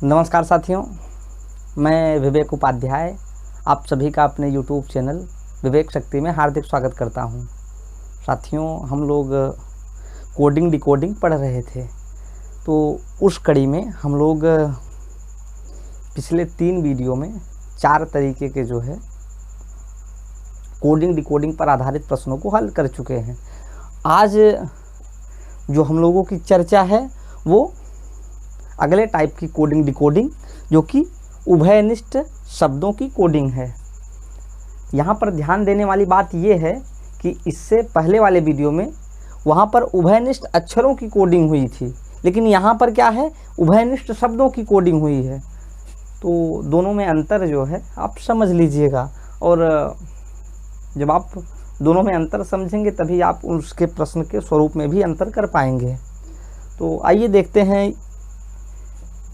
नमस्कार साथियों, मैं विवेक उपाध्याय आप सभी का अपने YouTube चैनल विवेक शक्ति में हार्दिक स्वागत करता हूं। साथियों, हम लोग कोडिंग डिकोडिंग पढ़ रहे थे, तो उस कड़ी में हम लोग पिछले 3 वीडियो में 4 तरीके के जो है कोडिंग डिकोडिंग पर आधारित प्रश्नों को हल कर चुके हैं। आज जो हम लोगों की चर्चा है वो अगले टाइप की कोडिंग डिकोडिंग, जो कि उभयनिष्ठ शब्दों की कोडिंग है। यहाँ पर ध्यान देने वाली बात ये है कि इससे पहले वाले वीडियो में वहाँ पर उभयनिष्ठ अक्षरों की कोडिंग हुई थी, लेकिन यहाँ पर क्या है, उभयनिष्ठ शब्दों की कोडिंग हुई है। तो दोनों में अंतर जो है आप समझ लीजिएगा, और जब आप दोनों में अंतर समझेंगे तभी आप उसके प्रश्न के स्वरूप में भी अंतर कर पाएंगे। तो आइए देखते हैं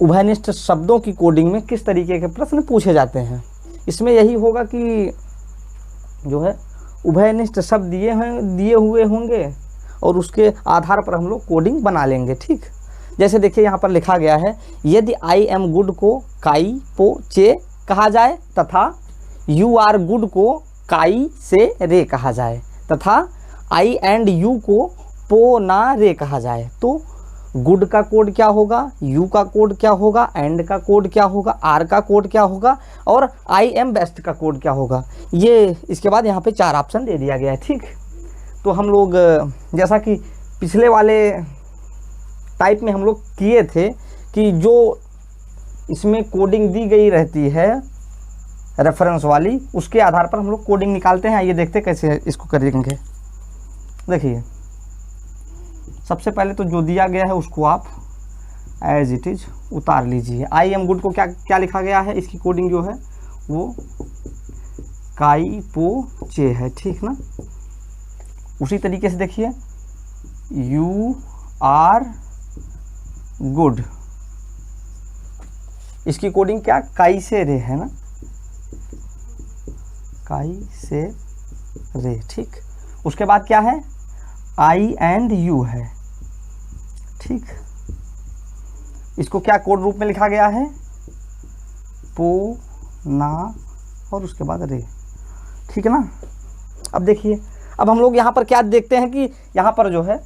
उभयनिष्ठ शब्दों की कोडिंग में किस तरीके के प्रश्न पूछे जाते हैं। इसमें यही होगा कि जो है उभयनिष्ठ शब्द दिए हुए होंगे और उसके आधार पर हम लोग कोडिंग बना लेंगे। ठीक, जैसे देखिए यहाँ पर लिखा गया है, यदि आई एम गुड को काई पो चे कहा जाए तथा यू आर गुड को काई से रे कहा जाए तथा आई एंड यू को पो ना रे कहा जाए, तो गुड का कोड क्या होगा, यू का कोड क्या होगा, एंड का कोड क्या होगा, आर का कोड क्या होगा और आई एम बेस्ट का कोड क्या होगा। ये इसके बाद यहाँ पे 4 ऑप्शन दे दिया गया है। ठीक, तो हम लोग जैसा कि पिछले वाले टाइप में हम लोग किए थे कि जो इसमें कोडिंग दी गई रहती है रेफरेंस वाली, उसके आधार पर हम लोग कोडिंग निकालते हैं। ये देखते कैसे इसको करेंगे। देखिए, सबसे पहले तो जो दिया गया है उसको आप एज इट इज उतार लीजिए। आई एम गुड को क्या क्या लिखा गया है, इसकी कोडिंग जो है वो काई पो चे है। ठीक ना, उसी तरीके से देखिए यू आर गुड, इसकी कोडिंग क्या, काई से रे है ना, काई से रे। ठीक, उसके बाद क्या है, आई एंड यू है। ठीक, इसको क्या कोड रूप में लिखा गया है, पो ना और उसके बाद रे। ठीक है ना। अब देखिए, अब हम लोग यहाँ पर क्या देखते हैं कि यहाँ पर जो है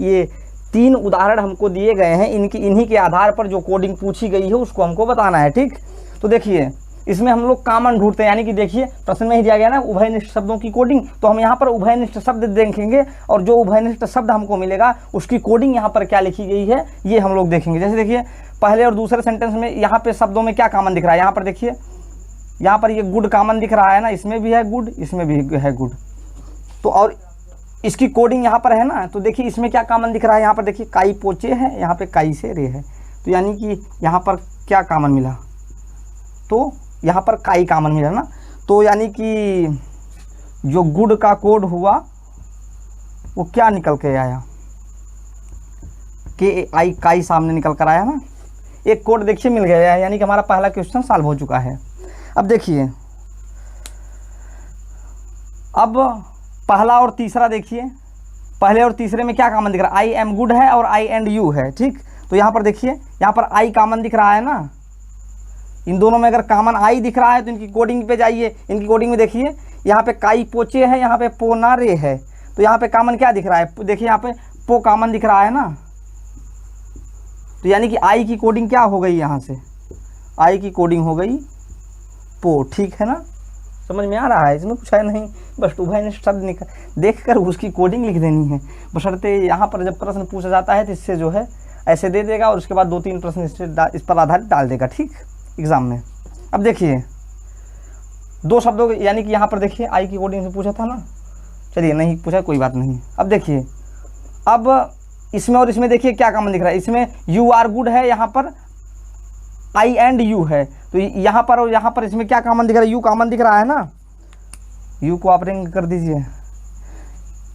ये 3 उदाहरण हमको दिए गए हैं, इन्हीं के आधार पर जो कोडिंग पूछी गई है उसको हमको बताना है। ठीक, तो देखिए इसमें हम लोग कॉमन ढूंढते हैं, यानी कि देखिए प्रश्न में ही दिया गया ना उभयनिष्ठ शब्दों की कोडिंग, तो हम यहाँ पर उभयनिष्ठ शब्द देखेंगे और जो उभयनिष्ठ शब्द हमको मिलेगा उसकी कोडिंग यहाँ पर क्या लिखी गई है ये हम लोग देखेंगे। जैसे देखिए पहले और दूसरे सेंटेंस में यहाँ पे शब्दों में क्या कॉमन दिख रहा है, यहाँ पर देखिए, यहाँ पर ये गुड कॉमन दिख रहा है ना, इसमें भी है गुड, इसमें भी है गुड, तो और इसकी कोडिंग यहाँ पर है ना। तो देखिए इसमें क्या कॉमन दिख रहा है, यहाँ पर देखिए काई पोचे है, यहाँ पे काई से रे है, तो यानी कि यहाँ पर क्या कॉमन मिला, तो यहाँ पर काई कॉमन मिला ना। तो यानी कि जो गुड का कोड हुआ वो क्या निकल के आया, के आई काई सामने निकल कर आया ना। एक कोड देखिए मिल गया है, यानी कि हमारा पहला क्वेश्चन सॉल्व हो चुका है। अब देखिए, अब पहला और तीसरा देखिए, पहले और तीसरे में क्या कॉमन दिख रहा है, आई एम गुड है और आई एंड यू है। ठीक, तो यहाँ पर देखिए, यहाँ पर आई कॉमन दिख रहा है ना, इन दोनों में अगर कॉमन आई दिख रहा है तो इनकी कोडिंग पे जाइए, इनकी कोडिंग में देखिए यहाँ पे काई पोचे है, यहाँ पे पोनारे है, तो यहाँ पे कॉमन क्या दिख रहा है, देखिए यहाँ पे पो कॉमन दिख रहा है ना, तो यानी कि आई की कोडिंग क्या हो गई, यहाँ से आई की कोडिंग हो गई पो। ठीक है ना, समझ में आ रहा है, इसमें कुछ है नहीं, बस उभयनिष्ठ शब्द देख कर उसकी कोडिंग लिख देनी है। बशर्ते यहाँ पर जब प्रश्न पूछा जाता है तो इससे जो है ऐसे दे देगा और उसके बाद 2-3 प्रश्न इस पर आधारित डाल देगा। ठीक, एग्जाम में। अब देखिए 2 शब्दों यानी कि यहाँ पर देखिए आई की कोडिंग से पूछा था ना, चलिए नहीं पूछा कोई बात नहीं। अब देखिए, अब इसमें और इसमें देखिए क्या कॉमन दिख रहा है, इसमें यू आर गुड है, यहाँ पर आई एंड यू है, तो यहाँ पर और यहाँ पर इसमें क्या कॉमन दिख रहा है, यू कॉमन दिख रहा है ना, यू को आप रिंग कर दीजिए।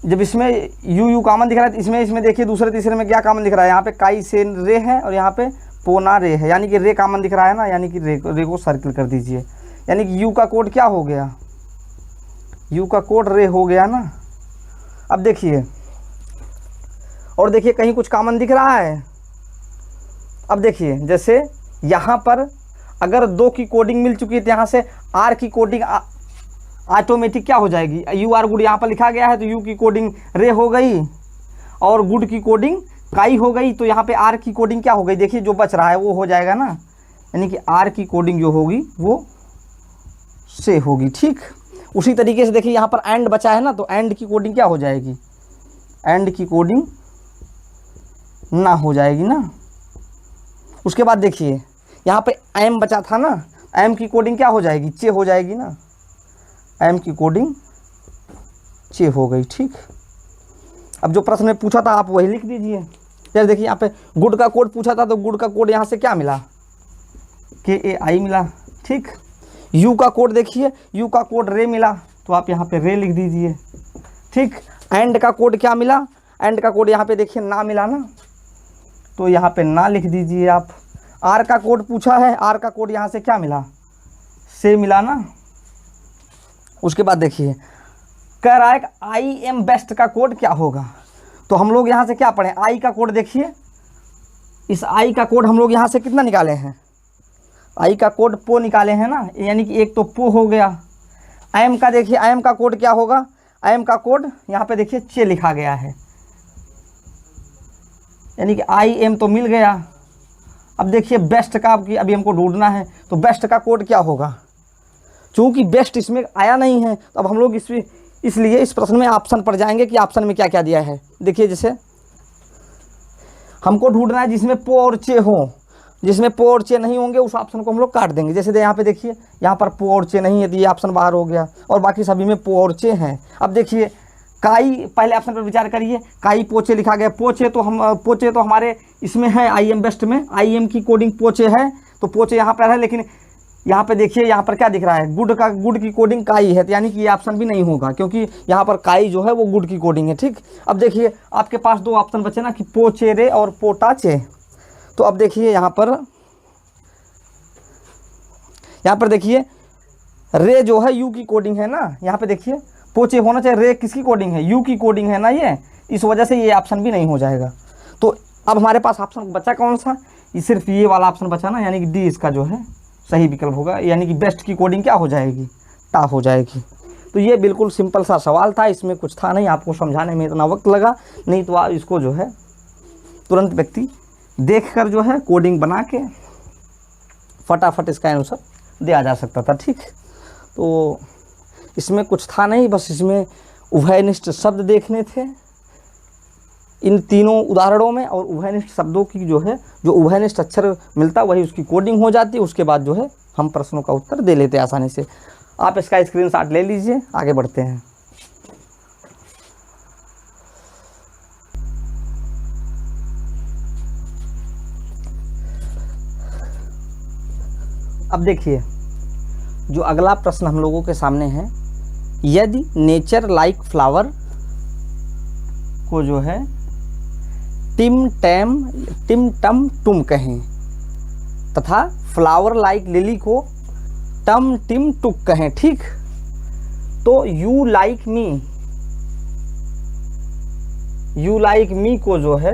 जब इसमें यू कॉमन दिख रहा है तो इसमें देखिए दूसरे तीसरे में क्या कॉमन दिख रहा है, यहाँ पे काई से रे है और यहाँ पे पोना रे है, यानी कि रे कॉमन दिख रहा है ना, यानी कि रे को सर्किल कर दीजिए, यानी कि यू का कोड क्या हो गया, यू का कोड रे हो गया ना। अब देखिए, और देखिए कहीं कुछ कॉमन दिख रहा है। अब देखिए जैसे यहाँ पर अगर 2 की कोडिंग मिल चुकी है तो यहाँ से आर की कोडिंग ऑटोमेटिक क्या हो जाएगी, यू आर गुड यहाँ पर लिखा गया है तो यू की कोडिंग रे हो गई और गुड की कोडिंग काई हो गई। तो यहाँ पे आर की कोडिंग क्या हो गई, देखिए जो बच रहा है वो हो जाएगा ना, यानी कि आर की कोडिंग जो होगी वो से होगी। ठीक, उसी तरीके से देखिए यहाँ पर एंड बचा है ना, तो एंड की कोडिंग क्या हो जाएगी, एंड की कोडिंग ना हो जाएगी ना। उसके बाद देखिए यहाँ पे एम बचा था ना, एम की कोडिंग क्या हो जाएगी, चे हो जाएगी ना, एम की कोडिंग चे हो गई। ठीक, अब जो प्रश्न में पूछा था आप वही लिख दीजिए। जैसे देखिए यहाँ पे गुड का कोड पूछा था तो गुड का कोड यहाँ से क्या मिला, KAI मिला। ठीक, यू का कोड देखिए, यू का कोड रे मिला तो आप यहाँ पे रे लिख दीजिए। ठीक, एंड का कोड क्या मिला, एंड का कोड यहाँ पे देखिए ना मिला ना, तो यहाँ पे ना लिख दीजिए आप। आर का कोड पूछा है, आर का कोड यहाँ से क्या मिला, से मिला ना। उसके बाद देखिए कह रहा है कि आई एम बेस्ट का कोड क्या होगा, तो हम लोग यहाँ से क्या पढ़ें, आई का कोड देखिए, इस आई का कोड हम लोग यहाँ से कितना निकाले हैं, आई का कोड पो निकाले हैं ना, यानी कि एक तो पो हो गया। एम का देखिए, एम का कोड क्या होगा, एम का कोड यहाँ पे देखिए चे लिखा गया है, यानी कि आई एम तो मिल गया। अब देखिए बेस्ट का अभी हमको ढूंढना है, तो बेस्ट का कोड क्या होगा, चूँकि बेस्ट इसमें आया नहीं है तो अब हम लोग इसलिए इस प्रश्न में ऑप्शन पर जाएंगे कि ऑप्शन में क्या क्या दिया है। देखिए जैसे हमको ढूंढना है जिसमें पो और चे हो, जिसमें पो और चे नहीं होंगे उस ऑप्शन को हम लोग काट देंगे। जैसे यहाँ पे देखिए यहाँ पर पो और चे नहीं है तो ये ऑप्शन बाहर हो गया, और बाकी सभी में पो और चे हैं। अब देखिए काई, पहले ऑप्शन पर विचार करिए, काई पोचे लिखा गया, पोचे तो हमारे इसमें है आई एम बेस्ट में, आई एम की कोडिंग पोचे है तो पोचे यहाँ पर है। लेकिन यहाँ पे देखिए यहाँ पर क्या दिख रहा है, गुड की कोडिंग काई है, तो यानी कि ये ऑप्शन भी नहीं होगा क्योंकि यहाँ पर काई जो है वो गुड की कोडिंग है। ठीक, अब देखिए आपके पास 2 ऑप्शन बचे ना कि पोचे रे और पोटाचे। तो अब देखिए यहाँ पर देखिए रे जो है यू की कोडिंग है ना, यहाँ पे देखिए पोचे होना चाहिए, रे किसकी कोडिंग है, यू की कोडिंग है ना ये, इस वजह से ये ऑप्शन भी नहीं हो जाएगा। तो अब हमारे पास ऑप्शन बचा कौन सा, ये सिर्फ ये वाला ऑप्शन बचा ना, यानी कि डी इसका जो है सही विकल्प होगा, यानी कि बेस्ट की कोडिंग क्या हो जाएगी, टा हो जाएगी। तो ये बिल्कुल सिंपल सा सवाल था, इसमें कुछ था नहीं, आपको समझाने में इतना वक्त लगा नहीं तो आप इसको जो है तुरंत व्यक्ति देखकर जो है कोडिंग बना के फटाफट इसका आंसर दिया जा सकता था। ठीक, तो इसमें कुछ था नहीं, बस इसमें उभयनिष्ठ शब्द देखने थे इन तीनों उदाहरणों में, और उभयनिष्ठ शब्दों की जो है जो उभयनिष्ठ अक्षर मिलता वही उसकी कोडिंग हो जाती, उसके बाद जो है हम प्रश्नों का उत्तर दे लेते आसानी से। आप इसका स्क्रीनशॉट ले लीजिए, आगे बढ़ते हैं। अब देखिए जो अगला प्रश्न हम लोगों के सामने है, यदि नेचर लाइक फ्लावर को जो है टिम टम टुम कहें तथा फ्लावर लाइक लिली को टम टिम टुक कहें, ठीक, तो यू लाइक मी को जो है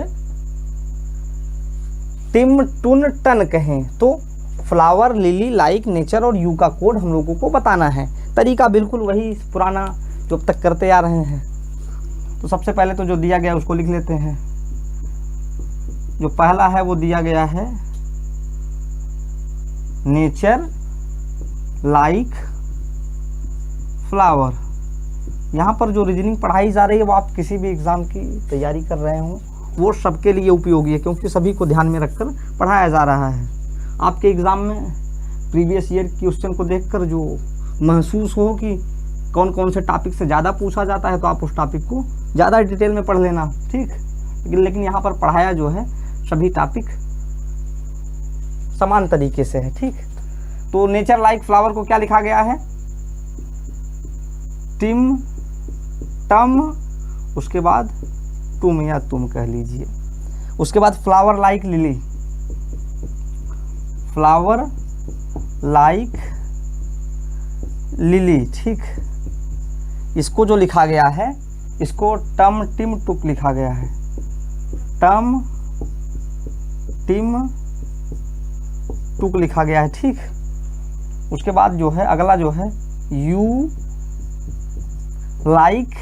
टिम टुन टन कहें, तो फ्लावर लिली लाइक नेचर और यू का कोड हम लोगों को बताना है। तरीका बिल्कुल वही पुराना जो अब तक करते आ रहे हैं। तो सबसे पहले तो जो दिया गया उसको लिख लेते हैं। जो पहला है वो दिया गया है नेचर लाइक फ्लावर। यहाँ पर जो रीजनिंग पढ़ाई जा रही है वो आप किसी भी एग्ज़ाम की तैयारी कर रहे हो वो सबके लिए उपयोगी है, क्योंकि सभी को ध्यान में रखकर पढ़ाया जा रहा है। आपके एग्ज़ाम में प्रीवियस ईयर क्वेश्चन को देखकर जो महसूस हो कि कौन कौन से टॉपिक से ज़्यादा पूछा जाता है तो आप उस टॉपिक को ज़्यादा डिटेल में पढ़ लेना, ठीक। लेकिन यहाँ पर पढ़ाया जो है सभी टॉपिक समान तरीके से है, ठीक। तो नेचर लाइक फ्लावर को क्या लिखा गया है, टिम टम, उसके बाद तुम या तुम कह लीजिए, उसके बाद flower like lily, flower like lily, ठीक। इसको जो लिखा गया है इसको टम टिम टुक लिखा गया है, टम टिम टुक लिखा गया है, ठीक। उसके बाद जो है अगला जो है यू लाइक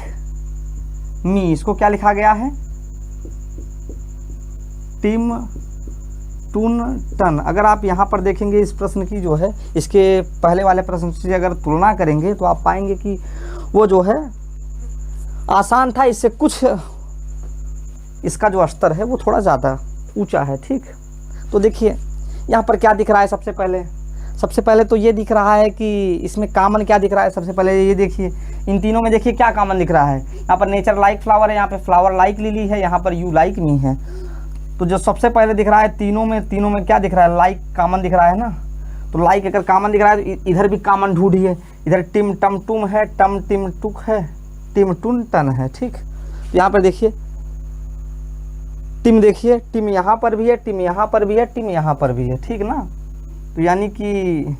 मी, इसको क्या लिखा गया है, टिम टून टन। अगर आप यहाँ पर देखेंगे इस प्रश्न की जो है इसके पहले वाले प्रश्न से अगर तुलना करेंगे तो आप पाएंगे कि वो जो है आसान था, इससे कुछ इसका जो स्तर है वो थोड़ा ज़्यादा ऊंचा है, ठीक। तो देखिए यहाँ पर क्या दिख रहा है, सबसे पहले तो ये दिख रहा है कि इसमें कॉमन क्या दिख रहा है। सबसे पहले ये देखिए इन तीनों में देखिए क्या कॉमन दिख रहा है। यहाँ पर नेचर लाइक फ्लावर है, यहाँ पे फ्लावर लाइक लिली है, यहाँ पर यू लाइक मी है। तो जो सबसे पहले दिख रहा है तीनों में क्या दिख रहा है, लाइक कॉमन दिख रहा है ना। तो लाइक अगर कॉमन दिख रहा है तो इधर भी कॉमन ढूंढिए। इधर टिम टम टुम है, टम टिम टुक है, टिम टुन टन है, ठीक। तो यहाँ पर देखिए टिम, देखिए टिम यहाँ पर भी है, टिम यहाँ पर भी है, टिम यहाँ पर भी है, ठीक ना। तो यानी कि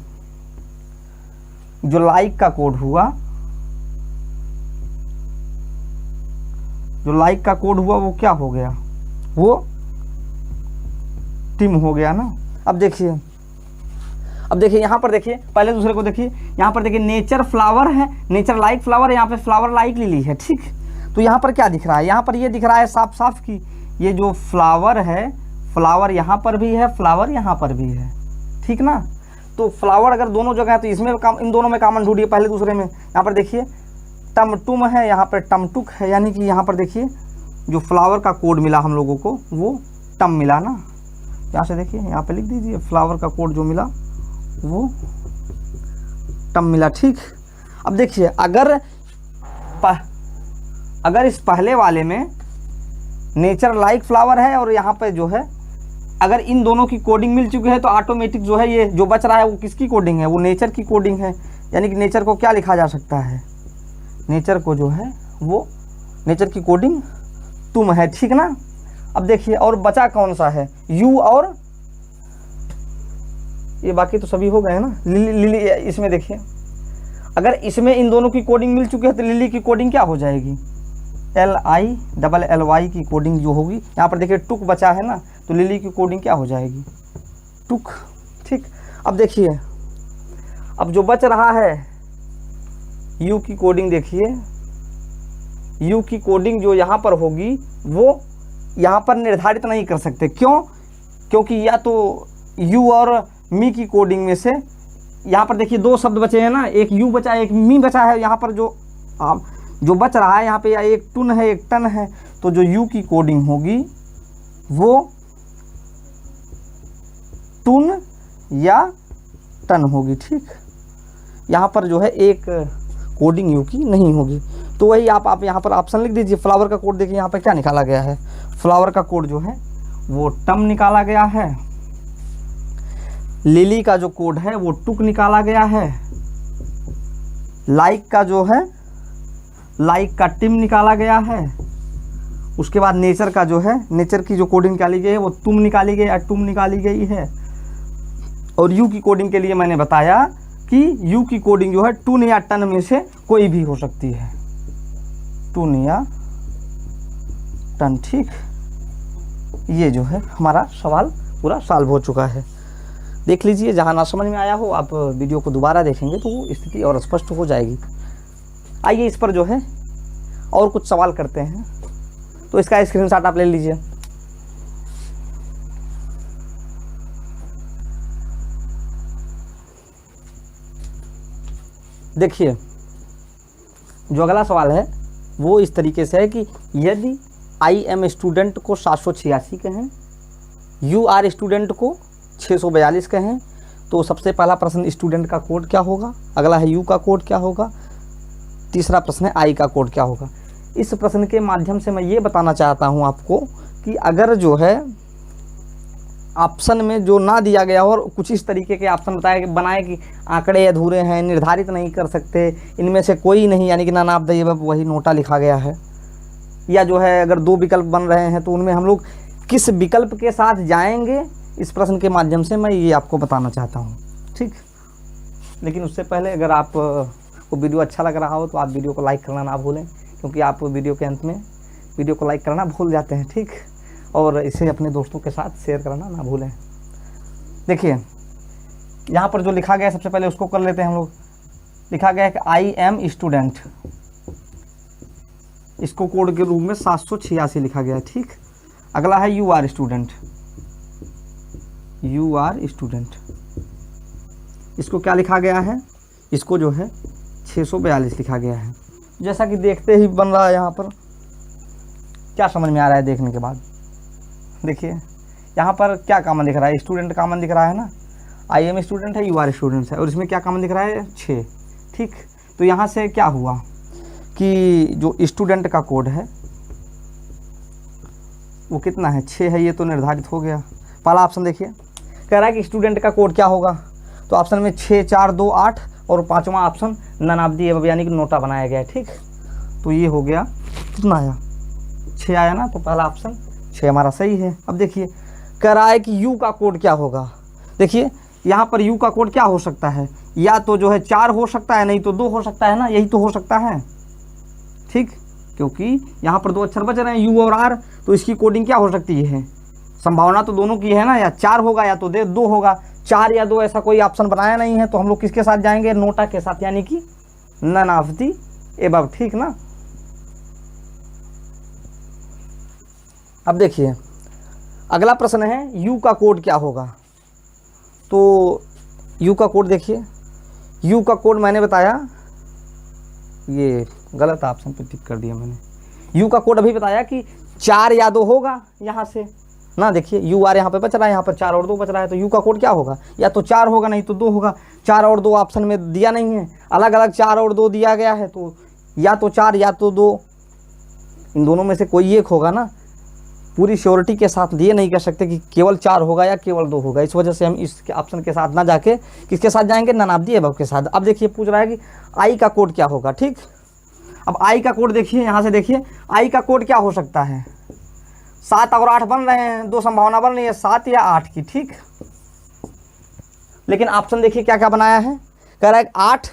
जो लाइक का कोड हुआ, वो क्या हो गया, वो टिम हो गया ना। अब देखिए यहाँ पर देखिए, पहले दूसरे को देखिए, यहाँ पर देखिए नेचर फ्लावर है, नेचर लाइक फ्लावर है, यहाँ पे फ्लावर लाइक लिली है, ठीक। तो यहाँ पर क्या दिख रहा है, यहाँ पर ये दिख रहा है साफ साफ कि ये जो फ्लावर है, फ्लावर यहाँ पर भी है, फ्लावर यहाँ पर भी है, ठीक ना। तो फ्लावर अगर दोनों जगह है तो इसमें इन दोनों में कॉमन ढूंढिए, पहले दूसरे में। यहाँ पर देखिए टमटुम है, यहाँ पर टमटुक है, यानी कि यहाँ पर देखिए जो फ्लावर का कोड मिला हम लोगों को वो टम मिला ना। यहाँ से देखिए, यहाँ पे लिख दीजिए फ्लावर का कोड जो मिला वो टम मिला, ठीक। अब देखिए अगर इस पहले वाले में नेचर लाइक फ्लावर है और यहाँ पे जो है अगर इन दोनों की कोडिंग मिल चुकी है तो ऑटोमेटिक जो है ये जो बच रहा है वो किसकी कोडिंग है, वो नेचर की कोडिंग है। यानी कि नेचर को क्या लिखा जा सकता है, नेचर को जो है वो नेचर की कोडिंग तुम है, ठीक ना। अब देखिए और बचा कौन सा है, यू और ये बाकी तो सभी हो गए हैं ना। लिली इसमें देखिए अगर इसमें इन दोनों की कोडिंग मिल चुकी है तो लिली की कोडिंग क्या हो जाएगी, LILLY की कोडिंग जो होगी। यहाँ पर देखिए टुक बचा है ना, तो लिली की कोडिंग क्या हो जाएगी, टुक, ठीक। अब देखिए अब जो बच रहा है यू की कोडिंग, देखिए यू की कोडिंग जो यहाँ पर होगी वो यहाँ पर निर्धारित नहीं कर सकते। क्यों, क्योंकि या तो यू और मी की कोडिंग में से यहाँ पर देखिए दो शब्द बचे हैं ना, एक यू बचा है एक मी बचा है। यहाँ पर जो बच रहा है यहाँ पे या एक टुन है एक टन है, तो जो यू की कोडिंग होगी वो टुन या टन होगी, ठीक। यहाँ पर जो है एक कोडिंग यू की नहीं होगी। तो वही आप यहाँ पर ऑप्शन लिख दीजिए। फ्लावर का कोड देखिए यहाँ पर क्या निकाला गया है, फ्लावर का कोड जो है वो टम निकाला गया है। लिली का जो कोड है वो टुक निकाला गया है। लाइक का जो है लाइक का टिम निकाला गया है। उसके बाद नेचर का जो है नेचर की जो कोडिंग निकाली गई है वो तुम निकाली गई या टुम निकाली गई है। और यू की कोडिंग के लिए मैंने बताया कि यू की कोडिंग जो है टून या टन में से कोई भी हो सकती है, टून या टन, ठीक। ये जो है हमारा सवाल पूरा सॉल्व हो चुका है। देख लीजिए, जहाँ ना समझ में आया हो आप वीडियो को दोबारा देखेंगे तो वो स्थिति और स्पष्ट हो जाएगी। आइए इस पर जो है और कुछ सवाल करते हैं, तो इसका स्क्रीनशॉट आप ले लीजिए। देखिए जो अगला सवाल है वो इस तरीके से है कि यदि आई एम स्टूडेंट को 786 कहें, यू आर स्टूडेंट को 642 कहें, तो सबसे पहला प्रश्न स्टूडेंट का कोड क्या होगा, अगला है यू का कोड क्या होगा, तीसरा प्रश्न है आई का कोड क्या होगा। इस प्रश्न के माध्यम से मैं ये बताना चाहता हूँ आपको कि अगर जो है ऑप्शन में जो ना दिया गया हो और कुछ इस तरीके के ऑप्शन बनाए कि आंकड़े अधूरे हैं, निर्धारित नहीं कर सकते, इनमें से कोई नहीं, यानी कि ना नाप दे वही नोटा लिखा गया है, या जो है अगर दो विकल्प बन रहे हैं तो उनमें हम लोग किस विकल्प के साथ जाएंगे, इस प्रश्न के माध्यम से मैं ये आपको बताना चाहता हूँ, ठीक। लेकिन उससे पहले अगर आप को वीडियो अच्छा लग रहा हो तो आप वीडियो को लाइक करना ना भूलें, क्योंकि आप वीडियो के अंत में वीडियो को लाइक करना भूल जाते हैं, ठीक। और इसे अपने दोस्तों के साथ शेयर करना ना भूलें। देखिए यहाँ पर जो लिखा गया है सबसे पहले उसको कर लेते हैं हम लोग। लिखा गया है कि आई एम स्टूडेंट, इसको कोड के रूप में 786 लिखा गया है, ठीक। अगला है you are student, you are student, इसको क्या लिखा गया है, इसको जो है 642 लिखा गया है। जैसा कि देखते ही बन रहा है, यहाँ पर क्या समझ में आ रहा है देखने के बाद, देखिए यहाँ पर क्या कॉमन दिख रहा है, स्टूडेंट कॉमन दिख रहा है ना, आई एम स्टूडेंट है, यू आर स्टूडेंट है, और इसमें क्या कॉमन दिख रहा है 6, ठीक। तो यहाँ से क्या हुआ कि जो स्टूडेंट का कोड है वो कितना है, 6 है, ये तो निर्धारित हो गया। पहला ऑप्शन देखिए, कह रहा है कि स्टूडेंट का कोड क्या होगा, तो ऑप्शन में 6 4 2 8 और पाँचवा option none of the above यानी कि नोटा बनाया गया है, ठीक। तो ये हो गया, कितना आया 6 आया ना, तो पहला ऑप्शन 6 हमारा सही है। अब देखिए कह रहा है कि यू का कोड क्या होगा, देखिए यहाँ पर यू का कोड क्या हो सकता है, या तो जो है 4 हो सकता है, नहीं तो 2 हो सकता है ना, यही तो हो सकता है, ठीक। क्योंकि यहाँ पर 2 अक्षर बच रहे हैं यू और आर, तो इसकी कोडिंग क्या हो सकती है, संभावना तो दोनों की है ना, या 4 होगा या तो 2 होगा, 4 या 2 ऐसा कोई ऑप्शन बनाया नहीं है, तो हम लोग किसके साथ जाएंगे, नोटा के साथ, यानी कि नन ऑफ दी एबव, ठीक ना। अब देखिए अगला प्रश्न है यू का कोड क्या होगा, तो यू का कोड देखिए, यू का कोड मैंने बताया, ये गलत ऑप्शन पे टिक कर दिया मैंने, यू का कोड अभी बताया कि 4 या 2 होगा यहाँ से ना, देखिए यू आर यहाँ पे बच रहा है, यहाँ पर 4 और 2 बच रहा है, तो यू का कोड क्या होगा, या तो 4 होगा नहीं तो 2 होगा। 4 और 2 ऑप्शन में दिया नहीं है, अलग अलग 4 और 2 दिया गया है, तो या तो 4 या तो 2, इन दोनों में से कोई एक होगा ना। पूरी श्योरिटी के साथ ये नहीं कह सकते कि केवल 4 होगा या केवल 2 होगा, इस वजह से हम इस ऑप्शन के साथ ना जाके किसके साथ जाएंगे, नन ऑफ दी अबव के साथ। अब देखिए पूछ रहा है कि आई का कोड क्या होगा, ठीक। अब आई का कोड देखिए, यहाँ से देखिए आई का कोड क्या हो सकता है, 7 और 8 बन रहे हैं, 2 संभावना बन रही है 7 या 8 की, ठीक। लेकिन ऑप्शन देखिए क्या क्या बनाया है, कह रहा है 8,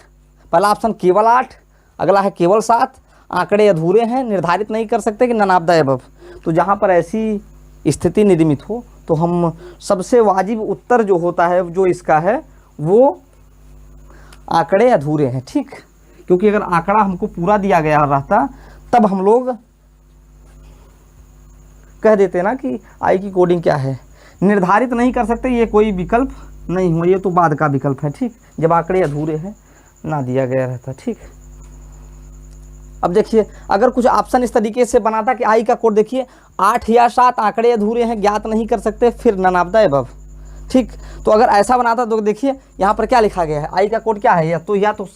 पहला ऑप्शन केवल 8, अगला है केवल 7, आंकड़े अधूरे हैं, निर्धारित नहीं कर सकते कि नन ऑफ द अबव। तो जहाँ पर ऐसी स्थिति निर्मित हो तो हम सबसे वाजिब उत्तर जो होता है जो इसका है वो आंकड़े अधूरे हैं, ठीक। क्योंकि अगर आंकड़ा हमको पूरा दिया गया रहता तब हम लोग कह देते ना कि आई की कोडिंग क्या है। निर्धारित नहीं कर सकते, ये कोई विकल्प नहीं हुआ, ये तो बाद का विकल्प है, ठीक, जब आंकड़े अधूरे हैं ना दिया गया रहता, ठीक। अब देखिए अगर कुछ ऑप्शन इस तरीके से बनाता कि आई का कोड देखिए 8 या 7 आंकड़े अधूरे हैं, ज्ञात नहीं कर सकते, फिर नन ऑफ द अबव, ठीक। तो अगर ऐसा बनाता तो देखिए यहाँ पर क्या लिखा गया है, आई का कोड क्या है, या तो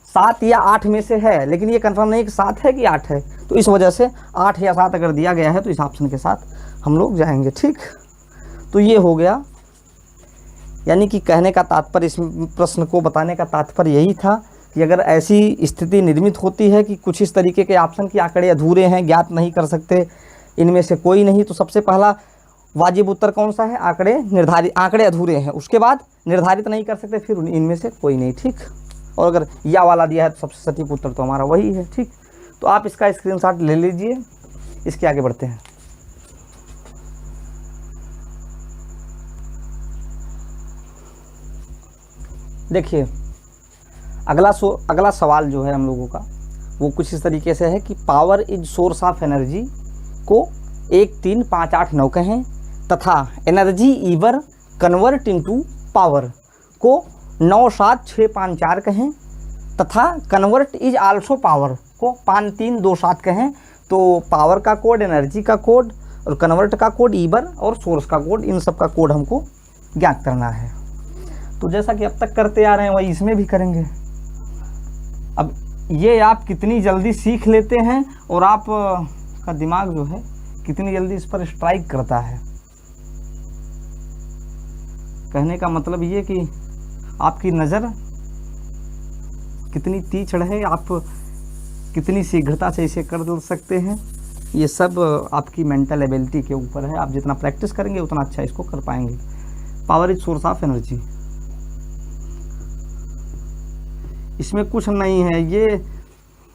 7 या 8 में से है, लेकिन ये कंफर्म नहीं कि 7 है कि 8 है, तो इस वजह से 8 या 7 अगर दिया गया है तो इस ऑप्शन के साथ हम लोग जाएंगे, ठीक। तो ये हो गया, यानी कि कहने का तात्पर्य, इस प्रश्न को बताने का तात्पर्य यही था कि अगर ऐसी स्थिति निर्मित होती है कि कुछ इस तरीके के ऑप्शन के आंकड़े अधूरे हैं, ज्ञात नहीं कर सकते, इनमें से कोई नहीं, तो सबसे पहला वाजिब उत्तर कौन सा है, आंकड़े अधूरे हैं, उसके बाद निर्धारित नहीं कर सकते, फिर इनमें से कोई नहीं, ठीक। और अगर या वाला दिया है तो सबसे सटीक उत्तर तो हमारा वही है, ठीक। तो आप इसका स्क्रीनशॉट ले लीजिए, इसके आगे बढ़ते हैं। देखिए अगला सवाल जो है हम लोगों का वो कुछ इस तरीके से है कि power is source of energy को 1 3 5 8 9 कहें, तथा एनर्जी ईवर कन्वर्ट इनटू पावर को 9 7 6 5 4 कहें, तथा कन्वर्ट इज आल्सो पावर को 5 3 2 7 कहें। तो पावर का कोड, एनर्जी का कोड और कन्वर्ट का कोड, ईवर और सोर्स का कोड, इन सब का कोड हमको ज्ञात करना है। तो जैसा कि अब तक करते आ रहे हैं वही इसमें भी करेंगे। अब ये आप कितनी जल्दी सीख लेते हैं और आप का दिमाग जो है कितनी जल्दी इस पर स्ट्राइक करता है। कहने का मतलब ये कि आपकी नज़र कितनी तीक्ष्ण है, आप कितनी शीघ्रता से इसे कर सकते हैं, ये सब आपकी मेंटल एबिलिटी के ऊपर है। आप जितना प्रैक्टिस करेंगे उतना अच्छा इसको कर पाएंगे। Power is source of energy, इसमें कुछ नहीं है, ये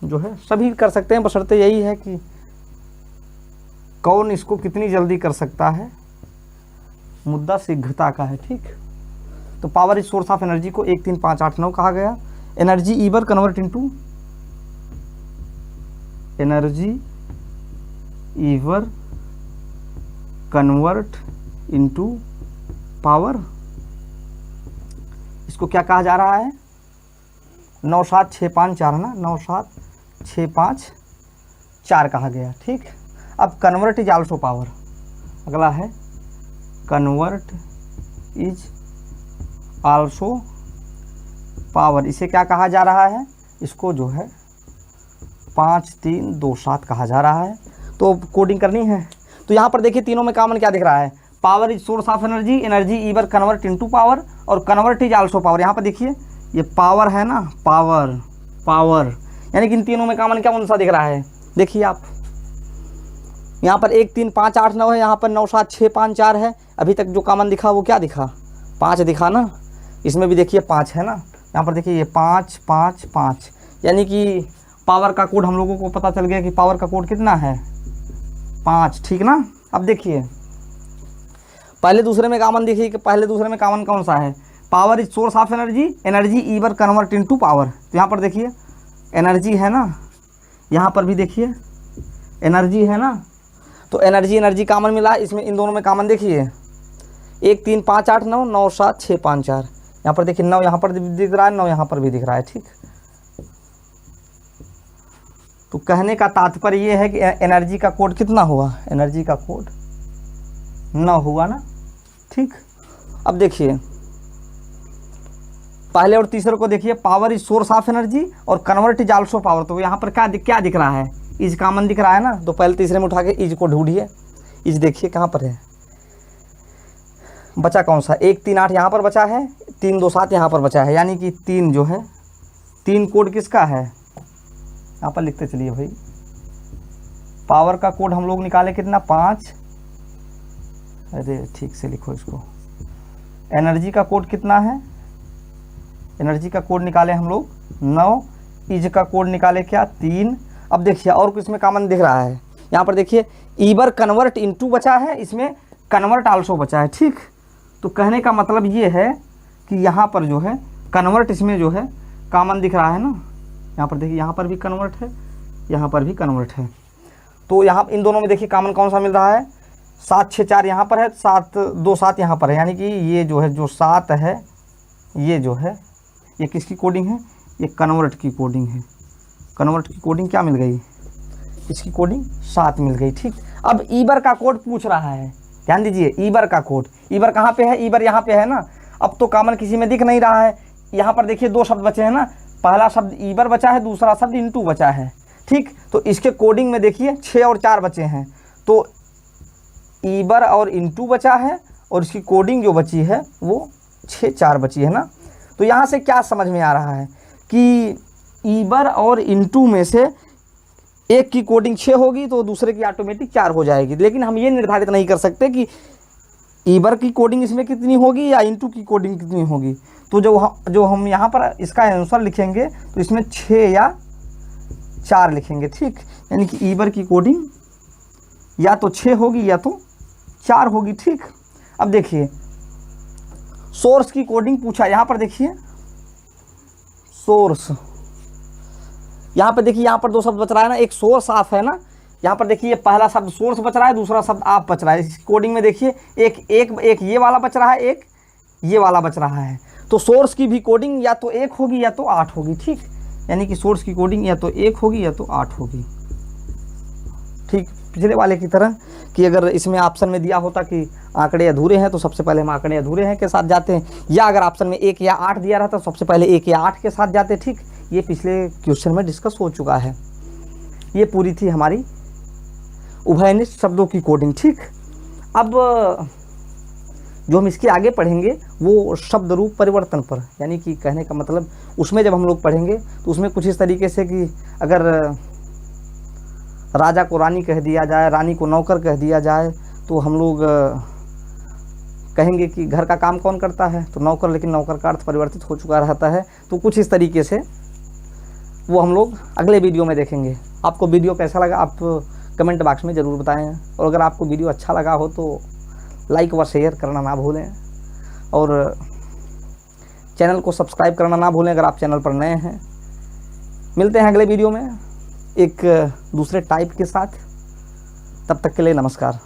जो है सभी कर सकते हैं, बशर्ते यही है कि कौन इसको कितनी जल्दी कर सकता है। मुद्दा शीघ्रता का है, ठीक। तो power is source of energy को 1 3 5 8 9 कहा गया। Energy ईबर convert into, energy ईवर convert into power, इसको क्या कहा जा रहा है, 97654 ना, 97654 कहा गया। ठीक, अब कन्वर्ट इज आल्सो पावर, अगला है कन्वर्ट इज आल्सो पावर, इसे क्या कहा जा रहा है, इसको जो है 5327 कहा जा रहा है। तो कोडिंग करनी है। तो यहाँ पर देखिए तीनों में कॉमन क्या दिख रहा है, power is source of energy, energy ईवर convert into power, और कन्वर्ट इज आल्सो पावर। यहाँ पर देखिए ये पावर है ना, पावर पावर, यानी कि इन तीनों में कॉमन क्या कौन सा दिख रहा है, देखिए आप यहाँ पर 1 3 5 8 9 है, यहाँ पर 9 7 6 5 4 है। अभी तक जो कॉमन दिखा वो क्या दिखा, 5 दिखा ना, इसमें भी देखिए 5 है ना। यहाँ पर देखिए ये 5 5 5, यानी कि पावर का कोड हम लोगों को पता चल गया कि पावर का कोड कितना है, 5। ठीक ना। अब देखिए पहले दूसरे में कॉमन देखिए कि पहले दूसरे में कॉमन कौन सा है, power is source of energy, energy ईवर convert into power. तो यहाँ पर देखिए एनर्जी है ना, यहाँ पर भी देखिए एनर्जी है ना, तो एनर्जी एनर्जी कॉमन मिला, इसमें इन दोनों में कॉमन देखिए 1 3 5 8 9 9 7 6 5 4, यहाँ पर देखिए 9 यहाँ पर दिख रहा है, 9 यहाँ पर भी दिख रहा है। ठीक, तो कहने का तात्पर्य ये है कि एनर्जी का कोड कितना हुआ, एनर्जी का कोड 9 हुआ ना। ठीक, अब देखिए पहले और तीसरे को देखिए, power is source of energy और कन्वर्ट इज आल्सो पावर। तो यहाँ पर क्या दिख रहा है, इज कॉमन दिख रहा है ना, तो पहले तीसरे में उठा के इज को ढूंढिए। इज देखिए कहाँ पर है, बचा कौन सा, 1 3 8 यहाँ पर बचा है, 3 2 7 यहाँ पर बचा है, यानी कि 3 जो है, 3 कोड किसका है, यहाँ पर लिखते चलिए भाई। पावर का कोड हम लोग निकाले कितना, 5, अरे ठीक से लिखो इसको। एनर्जी का कोड कितना है, एनर्जी का कोड निकाले हम लोग 9, इज का कोड निकाले क्या, 3। अब देखिए और कुछ में कॉमन दिख रहा है, यहाँ पर देखिए ईबर कन्वर्ट इनटू बचा है, इसमें कन्वर्ट आल्सो बचा है। ठीक, तो कहने का मतलब ये है कि यहाँ पर जो है कन्वर्ट, इसमें जो है कॉमन दिख रहा है ना, यहाँ पर देखिए यहाँ पर भी कन्वर्ट है, यहाँ पर भी कन्वर्ट है। तो यहाँ इन दोनों में देखिए कॉमन कौन सा मिल रहा है, 7 6 4 यहाँ पर है, 7 2 7 यहाँ पर है, यानी कि ये जो है जो 7 है, ये जो है ये किसकी कोडिंग है, ये कन्वर्ट की कोडिंग है। कन्वर्ट की कोडिंग क्या मिल गई, इसकी कोडिंग 7 मिल गई। ठीक, अब ईबर का कोड पूछ रहा है, ध्यान दीजिए ईबर का कोड, ईबर कहाँ पे है, ईबर यहाँ पे है ना। अब तो कॉमन किसी में दिख नहीं रहा है, यहाँ पर देखिए 2 शब्द बचे हैं ना, पहला शब्द ईबर बचा है, दूसरा शब्द इनटू बचा है। ठीक, तो इसके कोडिंग में देखिए 6 और 4 बचे हैं, तो ईबर और इनटू बचा है और इसकी कोडिंग जो बची है वो 6 4 बची है ना। तो यहाँ से क्या समझ में आ रहा है कि ईबर और इनटू में से एक की कोडिंग 6 होगी तो दूसरे की ऑटोमेटिक 4 हो जाएगी, लेकिन हम ये निर्धारित नहीं कर सकते कि ईबर की कोडिंग इसमें कितनी होगी या इनटू की कोडिंग कितनी होगी। तो जो हम यहाँ पर इसका आंसर लिखेंगे तो इसमें 6 या 4 लिखेंगे। ठीक, यानी कि ईबर की कोडिंग या तो 6 होगी या तो 4 होगी। ठीक, अब देखिए सोर्स की कोडिंग पूछा, यहाँ पर देखिए सोर्स, यहाँ पर देखिए यहाँ पर 2 शब्द बच रहा है ना, एक सोर्स ऑफ है ना, यहाँ पर देखिए पहला शब्द सोर्स बच रहा है, दूसरा शब्द आप बच रहा है। इस कोडिंग में देखिए एक ये वाला बच रहा है, एक ये वाला बच रहा है। तो सोर्स की भी कोडिंग या तो 1 होगी या तो 8 होगी। ठीक, यानी कि सोर्स की कोडिंग या तो 1 होगी या तो 8 होगी। ठीक, पिछले वाले की तरह कि अगर इसमें ऑप्शन में दिया होता कि आंकड़े अधूरे हैं तो सबसे पहले हम आंकड़े अधूरे हैं के साथ जाते हैं, या अगर ऑप्शन में 1 या 8 दिया रहता तो सबसे पहले 1 या 8 के साथ जाते। ठीक, ये पिछले क्वेश्चन में डिस्कस हो चुका है। ये पूरी थी हमारी उभयनिष्ठ शब्दों की कोडिंग। ठीक, अब जो हम इसके आगे पढ़ेंगे वो शब्द रूप परिवर्तन पर, यानी कि कहने का मतलब उसमें जब हम लोग पढ़ेंगे तो उसमें कुछ इस तरीके से कि अगर राजा को रानी कह दिया जाए, रानी को नौकर कह दिया जाए, तो हम लोग कहेंगे कि घर का काम कौन करता है, तो नौकर, लेकिन नौकर का अर्थ परिवर्तित हो चुका रहता है। तो कुछ इस तरीके से वो हम लोग अगले वीडियो में देखेंगे। आपको वीडियो कैसा लगा आप कमेंट बॉक्स में ज़रूर बताएं, और अगर आपको वीडियो अच्छा लगा हो तो लाइक व शेयर करना ना भूलें, और चैनल को सब्सक्राइब करना ना भूलें अगर आप चैनल पर नए हैं। मिलते हैं अगले वीडियो में एक दूसरे टाइप के साथ, तब तक के लिए नमस्कार।